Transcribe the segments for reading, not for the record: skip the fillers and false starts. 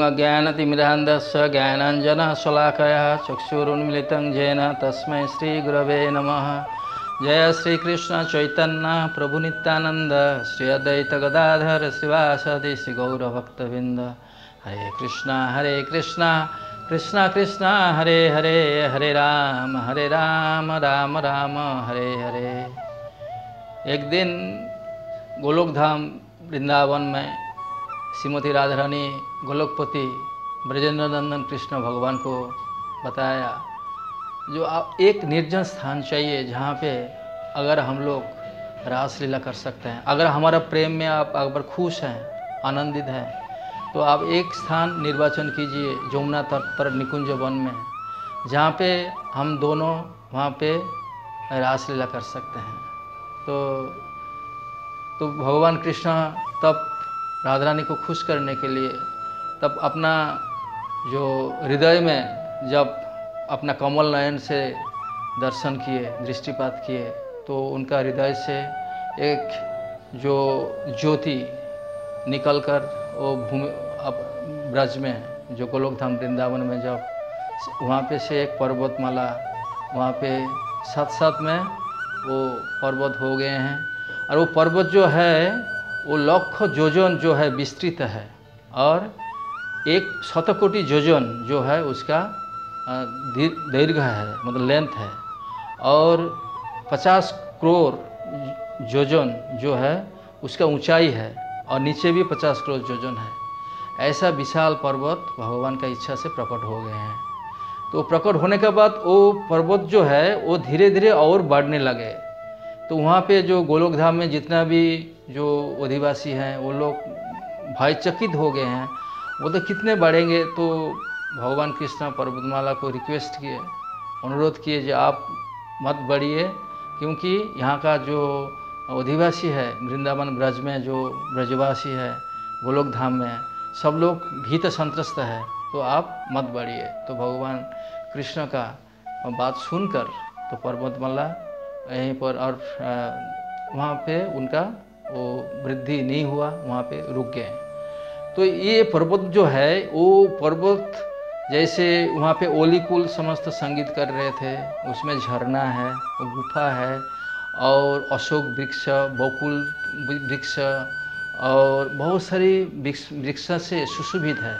अज्ञानतिमिरान्धस्य ज्ञानाञ्जनशलाकया चक्षुरुन्मिलितं येन तस्मै श्रीगुरवे नमः। जय श्रीकृष्ण चैतन्य प्रभु नित्यानंद श्री अद्वैत गदाधर शिवासादि श्री गौरभक्तवृंद। हरे कृष्णा कृष्णा कृष्णा हरे हरे, हरे राम राम राम हरे हरे। एक दिन गोलोक धाम वृंदावन में श्रीमती राधा रानी गोलोकपति ब्रजेंद्र नंदन कृष्ण भगवान को बताया, जो आप एक निर्जन स्थान चाहिए जहाँ पे अगर हम लोग रासलीला कर सकते हैं, अगर हमारा प्रेम में आप अगर खुश हैं, आनंदित हैं, तो आप एक स्थान निर्वाचन कीजिए जमुना तट पर निकुंज वन में, जहाँ पे हम दोनों वहाँ पे रासलीला कर सकते हैं। तो भगवान कृष्ण तब राधा रानी को खुश करने के लिए तब अपना जो हृदय में जब अपना कमल नयन से दर्शन किए, दृष्टिपात किए, तो उनका हृदय से एक जो ज्योति निकलकर वो भूमि ब्रज में जो गोलोक धाम वृंदावन में जब वहाँ पे से एक पर्वतमाला वहाँ पे साथ में वो पर्वत हो गए हैं, और वो पर्वत जो है वो लाखों योजन जो है विस्तृत है, और एक शतकोटि योजन जो है उसका दीर्घ है, मतलब लेंथ है, और 50 करोड़ योजन जो है उसका ऊंचाई है, और नीचे भी 50 करोड़ योजन है। ऐसा विशाल पर्वत भगवान का इच्छा से प्रकट हो गए हैं। तो प्रकट होने के बाद वो पर्वत जो है वो धीरे धीरे और बढ़ने लगे। तो वहाँ पे जो गोलोक धाम में जितना भी जो अधिवासी हैं वो लोग भयचकित हो गए हैं, वो तो कितने बढ़ेंगे। तो भगवान कृष्ण पर्वतमाला को रिक्वेस्ट किए, अनुरोध किए कि आप मत बढ़िए, क्योंकि यहाँ का जो अधिवासी है वृंदावन ब्रज में, जो ब्रजवासी है गोलोक धाम में, सब लोग भीत संत्रस्त है, तो आप मत बढ़िए। तो भगवान कृष्ण का बात सुनकर तो पर्वतमाला यहीं पर और वहाँ पे उनका वो वृद्धि नहीं हुआ, वहाँ पे रुक गए। तो ये पर्वत जो है वो पर्वत जैसे वहाँ पे ओलीकुल समस्त संगीत कर रहे थे, उसमें झरना है, गुफा है, और अशोक वृक्ष, बकुल वृक्ष और बहुत सारी वृक्ष से सुशोभित है।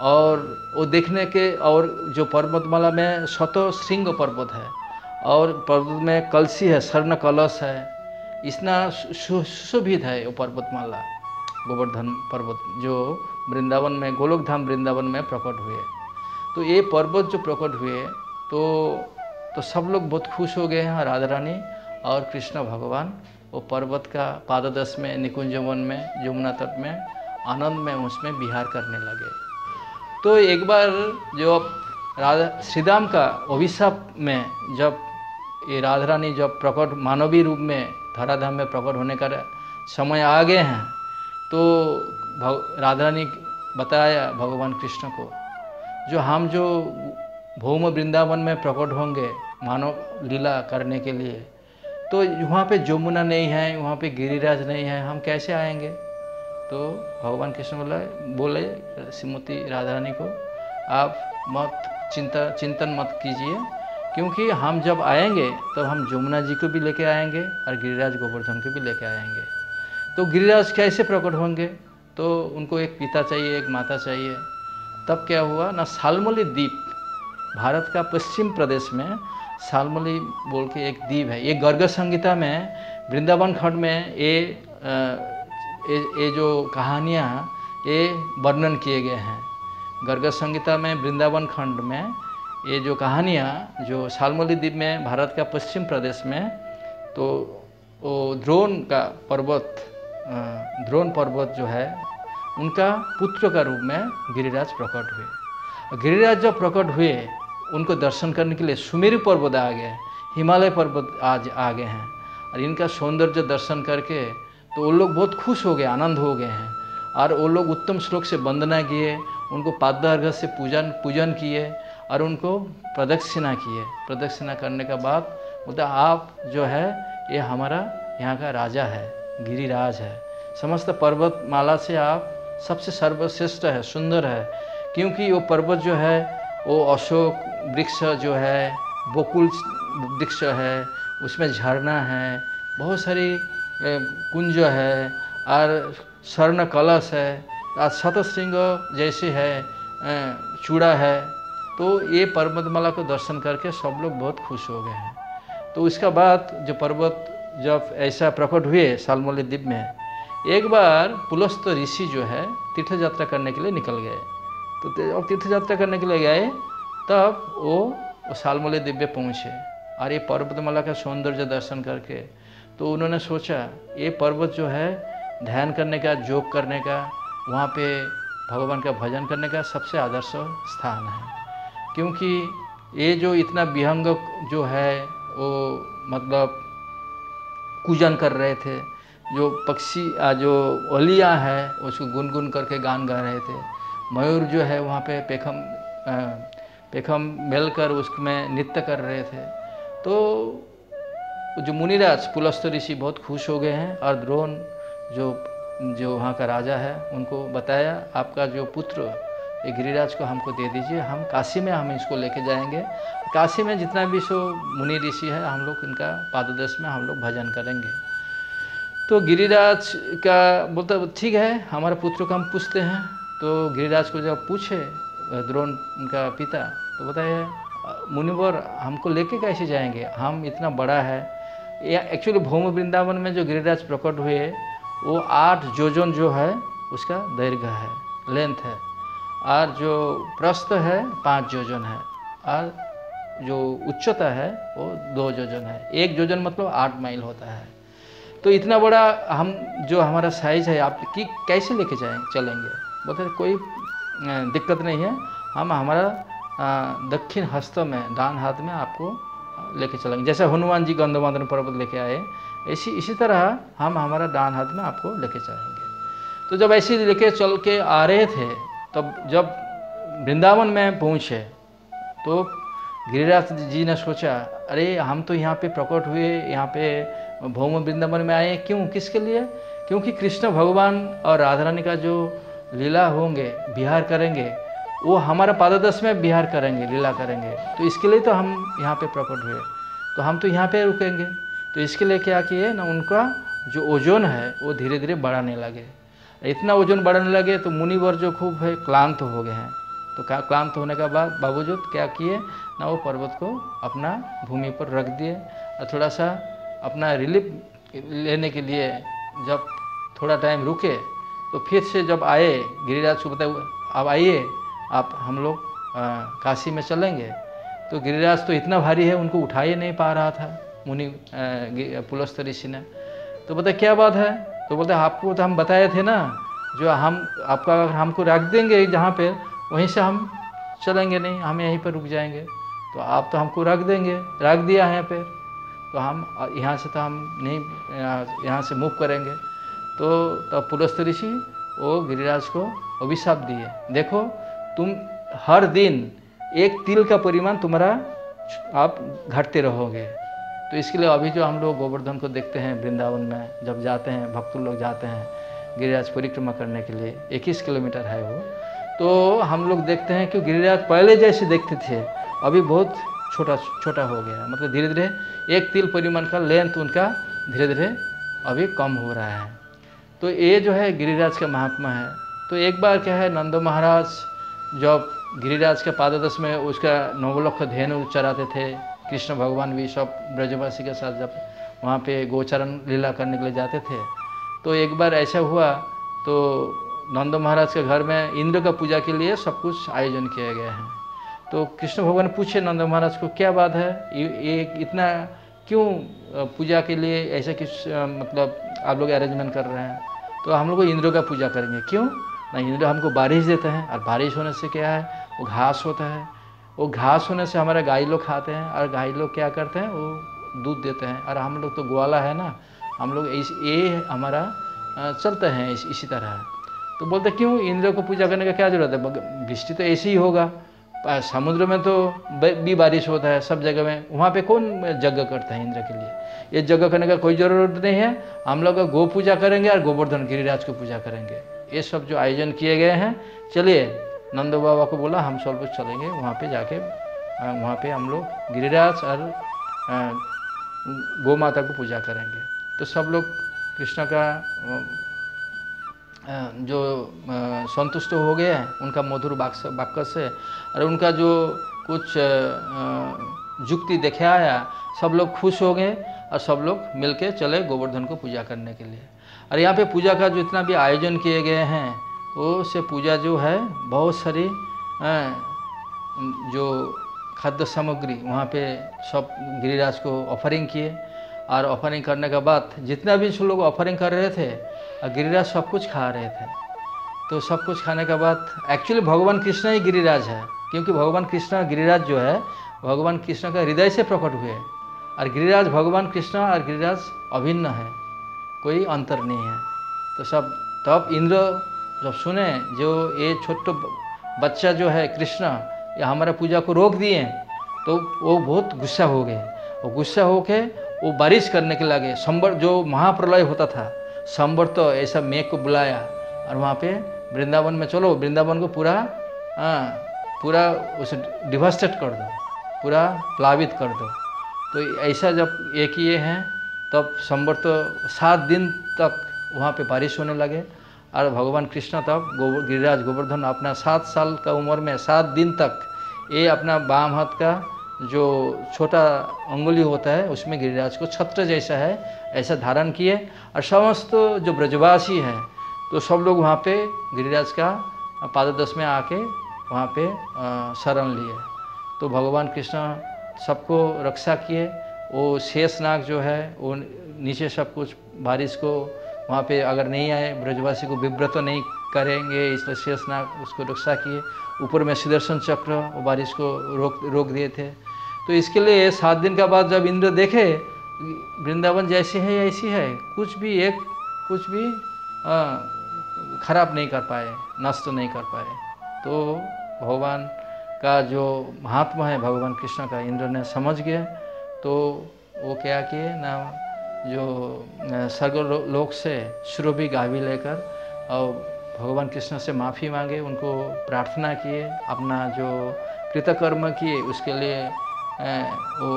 और वो देखने के, और जो पर्वतमाला में शतशृंग पर्वत है, और पर्वत में कलसी है, स्वर्ण कलश है, इतना सुशोभित है वो पर्वतमाला। गोवर्धन पर्वत जो वृंदावन में गोलोक धाम वृंदावन में प्रकट हुए, तो ये पर्वत जो प्रकट हुए तो सब लोग बहुत खुश हो गए हैं। राधा रानी और कृष्ण भगवान वो पर्वत का पाददेश में निकुंज वन में यमुना तट में आनंद में उसमें विहार करने लगे। तो एक बार जो राधा श्रीदाम का अभिशाप में जब ये राधा रानी जब प्रकट मानवीय रूप में धराधाम में प्रकट होने का समय आ गए हैं, तो राधा रानी बताया भगवान कृष्ण को, जो हम जो भौम वृंदावन में प्रकट होंगे मानव लीला करने के लिए, तो वहाँ पे यमुना नहीं है, वहाँ पे गिरिराज नहीं है, हम कैसे आएंगे। तो भगवान कृष्ण बोले श्रीमती राधा रानी को, आप मत चिंतन मत कीजिए, क्योंकि हम जब आएंगे तब तो हम यमुना जी को भी लेके आएंगे और गिरिराज गोवर्धन को भी लेके आएंगे। तो गिरिराज कैसे प्रकट होंगे, तो उनको एक पिता चाहिए, एक माता चाहिए। तब क्या हुआ ना, शाल्मली द्वीप, भारत का पश्चिम प्रदेश में शाल्मली बोल के एक द्वीप है। ये गर्ग संहिता में वृंदावन खंड में ये जो कहानियाँ ये वर्णन किए गए हैं। गर्ग संहिता में वृंदावन खंड में ये जो कहानियाँ जो शाल्मली द्वीप में भारत का पश्चिम प्रदेश में, तो वो द्रोण पर्वत जो है उनका पुत्र का रूप में गिरिराज प्रकट हुए। गिरिराज जब प्रकट हुए उनको दर्शन करने के लिए सुमेरु पर्वत आ गए, हिमालय पर्वत आज आ गए हैं, और इनका सौंदर्य दर्शन करके तो वो लोग बहुत खुश हो गए, आनंद हो गए हैं, और वो लोग उत्तम श्लोक से वंदना किए, उनको पादार्घ्य से पूजन किए, और उनको प्रदक्षिणा किए। प्रदक्षिणा करने के बाद बोलते आप जो है ये हमारा यहाँ का राजा है, गिरिराज है, समस्त पर्वतमाला से आप सबसे सर्वश्रेष्ठ है, सुंदर है, क्योंकि वो पर्वत जो है वो अशोक वृक्ष जो है, बकुल वृक्ष है, उसमें झरना है, बहुत सारी कुंज है और स्वर्ण कलश है और शतशृंग जैसे है, चूड़ा है। तो ये पर्वतमाला को दर्शन करके सब लोग बहुत खुश हो गए हैं। तो उसका बाद जो पर्वत जब ऐसा प्रकट हुए शाल्मली द्वीप में, एक बार पुलस्त ऋषि जो है तीर्थ यात्रा करने के लिए निकल गए। तो जब तीर्थ यात्रा करने के लिए गए तब वो शाल्मली द्वीप में पहुँचे और ये पर्वतमाला का सौंदर्य दर्शन करके तो उन्होंने सोचा ये पर्वत जो है ध्यान करने का, योग करने का, वहाँ पे भगवान का भजन करने का सबसे आदर्श स्थान है। क्योंकि ये जो इतना विहंग जो है वो मतलब कूजन कर रहे थे, जो पक्षी जो ओलियाँ है उसको गुनगुन करके गान गा रहे थे, मयूर जो है वहाँ पे पेखम मेलकर उसमें नृत्य कर रहे थे। तो जो मुनिराज पुलस्त ऋषि बहुत खुश हो गए हैं और द्रोण जो वहाँ का राजा है उनको बताया, आपका जो पुत्र ये गिरिराज को हमको दे दीजिए, हम काशी में हम इसको लेके जाएंगे, काशी में जितना भी सो मुनि ऋषि है हम लोग इनका पाददेश में हम लोग भजन करेंगे। तो गिरिराज का बोलता ठीक है, हमारे पुत्र को हम पूछते हैं। तो गिरिराज को जब पूछे द्रोण उनका पिता, तो बताए मुनिवर हमको लेके कैसे जाएंगे, हम इतना बड़ा है। एक्चुअली भौम वृंदावन में जो गिरिराज प्रकट हुए वो 8 योजन जो है उसका दैर्घ्य है, लेंथ है, और जो प्रस्थ है 5 योजन है, और जो उच्चता है वो 2 योजन है। 1 योजन मतलब 8 माइल होता है। तो इतना बड़ा हम जो हमारा साइज है आप कि कैसे लेके चलेंगे। बोलते कोई दिक्कत नहीं है, हम हमारा दक्षिण हस्त में, दान हाथ में आपको लेके चलेंगे। जैसे हनुमान जी गंधमादन पर्वत लेके आए, इसी तरह हम हमारा दान हाथ में आपको लेके चलेंगे। तो जब ऐसे लेके चल के आ रहे थे तब जब वृंदावन में पहुँचे तो गिरिराज जी ने सोचा, अरे हम तो यहाँ पे प्रकट हुए, यहाँ पे भौम वृंदावन में आए, क्यों, किसके लिए? क्योंकि कृष्ण भगवान और राधा रानी का जो लीला होंगे, विहार करेंगे, वो हमारा पाददेश में विहार करेंगे, लीला करेंगे। तो इसके लिए तो हम यहाँ पे प्रकट हुए, तो हम तो यहाँ पे रुकेंगे। तो इसके लिए क्या किए ना, उनका जो ओजोन है वो धीरे धीरे बढ़ाने लगे। इतना ओजोन बढ़ाने लगे तो मुनिवर जो खूब है क्लांत हो गए हैं। तो क्लांत होने के बाद बावजूद क्या किए ना, वो पर्वत को अपना भूमि पर रख दिए और थोड़ा सा अपना रिलीफ लेने के लिए जब थोड़ा टाइम रुके तो फिर से जब आए गिरिराज को बताए, अब आइए आप, हम लोग काशी में चलेंगे। तो गिरिराज तो इतना भारी है उनको उठा ही नहीं पा रहा था मुनि पुलस्त ऋषि ने। तो बोलते क्या बात है? तो बोलते आपको तो हम बताए थे ना, जो हम आपका अगर हमको रख देंगे जहाँ पे, वहीं से हम चलेंगे नहीं, हम यहीं पर रुक जाएंगे। तो आप तो हमको रख देंगे, रख दिया है यहाँ पे, तो हम यहाँ से तो हम नहीं, यहाँ से मूव करेंगे। तो पुलस्त ऋषि वो गिरिराज को अभिशाप दिए, देखो तुम हर दिन 1 तिल का परिमाण तुम्हारा आप घटते रहोगे। तो इसके लिए अभी जो हम लोग गोवर्धन को देखते हैं वृंदावन में, जब जाते हैं भक्त लोग जाते हैं गिरिराज परिक्रमा करने के लिए, 21 किलोमीटर है वो, तो हम लोग देखते हैं कि गिरिराज पहले जैसे देखते थे अभी बहुत छोटा हो गया, मतलब धीरे धीरे 1 तिल परिमाण का लेंथ उनका धीरे धीरे अभी कम हो रहा है। तो ये जो है गिरिराज का महात्मा है। तो एक बार क्या है, नंद महाराज जब गिरिराज के पाददेश में उसका 9 लाख धेनु चराते थे, कृष्ण भगवान भी सब ब्रजवासी के साथ जब वहाँ पे गोचरण लीला करने के लिए जाते थे, तो एक बार ऐसा हुआ तो नंद महाराज के घर में इंद्र का पूजा के लिए सब कुछ आयोजन किया गया है। तो कृष्ण भगवान पूछे नंद महाराज को, क्या बात है, ये इतना क्यों पूजा के लिए ऐसा किस मतलब आप लोग अरेंजमेंट कर रहे हैं? तो हम लोग इंद्र का पूजा करेंगे। क्यों ना, इंद्र हमको बारिश देते हैं, और बारिश होने से क्या है, वो घास होता है, वो घास होने से हमारे गाय लोग खाते हैं, और गाय लोग क्या करते हैं, वो दूध देते हैं, और हम लोग तो ग्वाला है ना, हम लोग ये हमारा चलते हैं इसी तरह। तो बोलते क्यों इंद्र को पूजा करने का क्या जरूरत है, वृष्टि तो ऐसे ही होगा, समुद्र में तो भी बारिश होता है सब जगह में, वहाँ पे कौन यज्ञ करता है इंद्र के लिए? ये यज्ञ करने का कोई ज़रूरत नहीं है। हम लोग गो पूजा करेंगे और गोवर्धन गिरिराज को पूजा करेंगे। ये सब जो आयोजन किए गए हैं, चलिए नंदो बाबा को बोला हम सब लोग चलेंगे वहाँ पे जाके, वहाँ पे हम लोग गिरिराज और गौ माता को पूजा करेंगे। तो सब लोग कृष्ण का जो संतुष्ट हो गए हैं उनका मधुर वाक्य से, और उनका जो कुछ जुक्ति दिखाया, सब लोग खुश हो गए और सब लोग मिलके चले गोवर्धन को पूजा करने के लिए। और यहाँ पे पूजा का जितना भी आयोजन किए गए हैं वो से पूजा जो है बहुत सारी जो खाद्य सामग्री वहाँ पे सब गिरिराज को ऑफरिंग किए, और ऑफरिंग करने के बाद जितना भी लोग ऑफरिंग कर रहे थे गिरिराज सब कुछ खा रहे थे। तो सब कुछ खाने के बाद एक्चुअली भगवान कृष्ण ही गिरिराज है, क्योंकि भगवान कृष्ण गिरिराज जो है भगवान कृष्ण का हृदय से प्रकट हुए, और गिरिराज भगवान कृष्ण और गिरिराज अभिन्न है, कोई अंतर नहीं है। तो सब तब इंद्र जब सुने जो ये छोटे बच्चा जो है कृष्ण ये हमारा पूजा को रोक दिए, तो वो बहुत गुस्सा हो गए। वो गुस्सा होके वो बारिश करने के लगे। संबर जो महाप्रलय होता था, संबर तो ऐसा मेघ को बुलाया और वहाँ पे वृंदावन में चलो, वृंदावन को पूरा उसे डिवास्टेट कर दो, पूरा प्लावित कर दो। तो ऐसा जब ये किए हैं तब संबर तो 7 दिन तक वहाँ पे बारिश होने लगे, और भगवान कृष्ण तब गिरिराज गोवर्धन अपना 7 साल का उम्र में 7 दिन तक ये अपना बाम हाथ का जो छोटा अंगुली होता है उसमें गिरिराज को छत्र जैसा है ऐसा धारण किए, और समस्त जो ब्रजवासी हैं तो सब लोग वहाँ पे गिरिराज का पाददश में आके वहाँ पे शरण लिए। तो भगवान कृष्ण सबको रक्षा किए। वो शेषनाग जो है वो नीचे सब कुछ बारिश को वहाँ पे अगर नहीं आए ब्रजवासी को विव्रत नहीं करेंगे, इसलिए शेषनाग उसको रक्षा किए। ऊपर में सुदर्शन चक्र वो बारिश को रोक दिए थे। तो इसके लिए 7 दिन का बाद जब इंद्र देखे वृंदावन जैसी है ऐसी है, कुछ भी खराब नहीं कर पाए, नष्ट नहीं कर पाए। तो भगवान का जो महात्मा है भगवान कृष्ण का इंद्र ने समझ गए। तो वो क्या किए ना, जो स्वर्ग लोक से सुरभि गाभी लेकर और भगवान कृष्ण से माफ़ी मांगे, उनको प्रार्थना किए, अपना जो कृतकर्म किए उसके लिए वो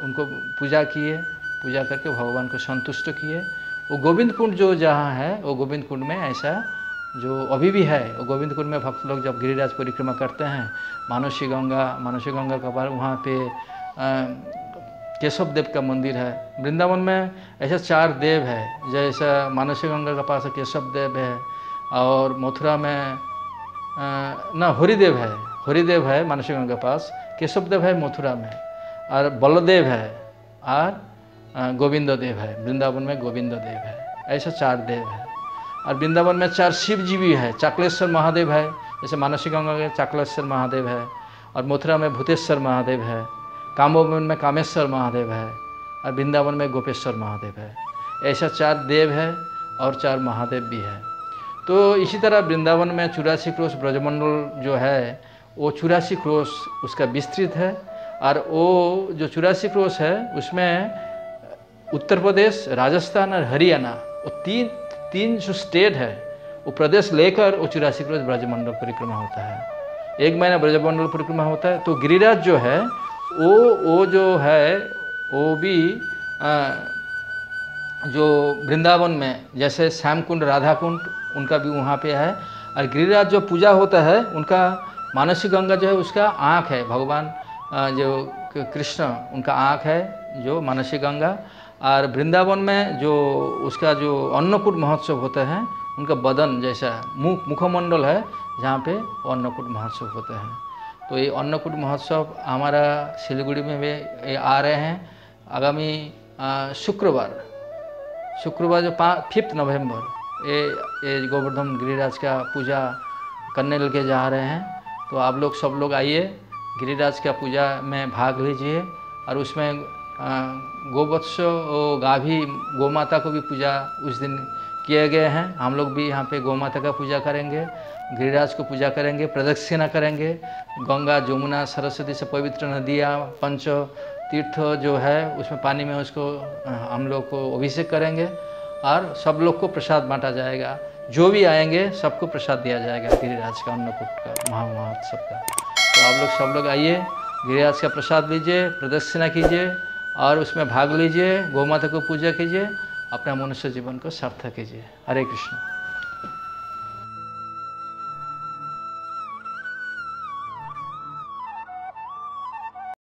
उनको पूजा किए, पूजा करके भगवान को संतुष्ट किए। वो गोविंद कुंड जो जहाँ है वो गोविंद कुंड में ऐसा जो अभी भी है, वो गोविंद कुंड में भक्त लोग जब गिरिराज परिक्रमा करते हैं, मानसी गंगा का पार वहाँ पे केशव देव का मंदिर है। वृंदावन में ऐसे 4 देव है, जैसा मानसी गंगा के पास केशव देव है, और मथुरा में हरिदेव है मानसी गंगा के पास, केशव देव है मथुरा में, और बलदेव है, और गोविंद देव है। वृंदावन में गोविंद देव है, ऐसा 4 देव है। और वृंदावन में 4 शिव जी भी है। चाकलेश्वर महादेव है, जैसे मानसी गंगा के चाकलेश्वर महादेव है, और मथुरा में भूतेश्वर महादेव है, कामोवन में कामेश्वर महादेव है, और वृंदावन में गोपेश्वर महादेव है। ऐसा 4 देव है और 4 महादेव भी है। तो इसी तरह वृंदावन में 84 क्रोश ब्रजमंडल जो है वो 84 क्रोश उसका विस्तृत है। और वो जो 84 क्रोश है उसमें उत्तर प्रदेश, राजस्थान और हरियाणा, वो तीन जो स्टेट है वो प्रदेश लेकर वो 84 क्रोश ब्रजमंडल परिक्रमा होता है। 1 महीना ब्रजमंडल परिक्रमा होता है। तो गिरिराज जो है वो जो है वो भी जो वृंदावन में जैसे श्याम कुंड, राधा कुंड उनका भी वहाँ पे है। और गिरिराज जो पूजा होता है उनका मानसी गंगा जो है उसका आँख है, भगवान जो कृष्ण उनका आँख है जो मानसी गंगा। और वृंदावन में जो उसका जो अन्नकूट महोत्सव होता है उनका बदन जैसा मुखमंडल है जहाँ पे अन्नकूट महोत्सव होते हैं। तो ये अन्नकूट महोत्सव हमारा सिलीगुड़ी में भी आ रहे हैं आगामी शुक्रवार जो 5 नवंबर ये गोवर्धन गिरिराज का पूजा करने लगे जा रहे हैं। तो आप लोग सब लोग आइए, गिरिराज का पूजा में भाग लीजिए। और उसमें गोवत्स और गाभी गौ माता को भी पूजा उस दिन किए गए हैं। हम लोग भी यहाँ पे गौ माता का पूजा करेंगे, गिरिराज को पूजा करेंगे, प्रदक्षिणा करेंगे। गंगा, जमुना, सरस्वती से पवित्र नदियाँ, पंच तीर्थ जो है उसमें पानी में उसको हम लोग को अभिषेक करेंगे और सब लोग को प्रसाद बांटा जाएगा। जो भी आएंगे सबको प्रसाद दिया जाएगा गिरिराज का, अन्नकूट का, महामहोत्सव का। तो आप लोग सब लोग आइए, गिरिराज का प्रसाद लीजिए, प्रदक्षिणा कीजिए और उसमें भाग लीजिए, गौ माता को पूजा कीजिए, अपना मनुष्य जीवन को सार्थक कीजिए। हरे कृष्ण।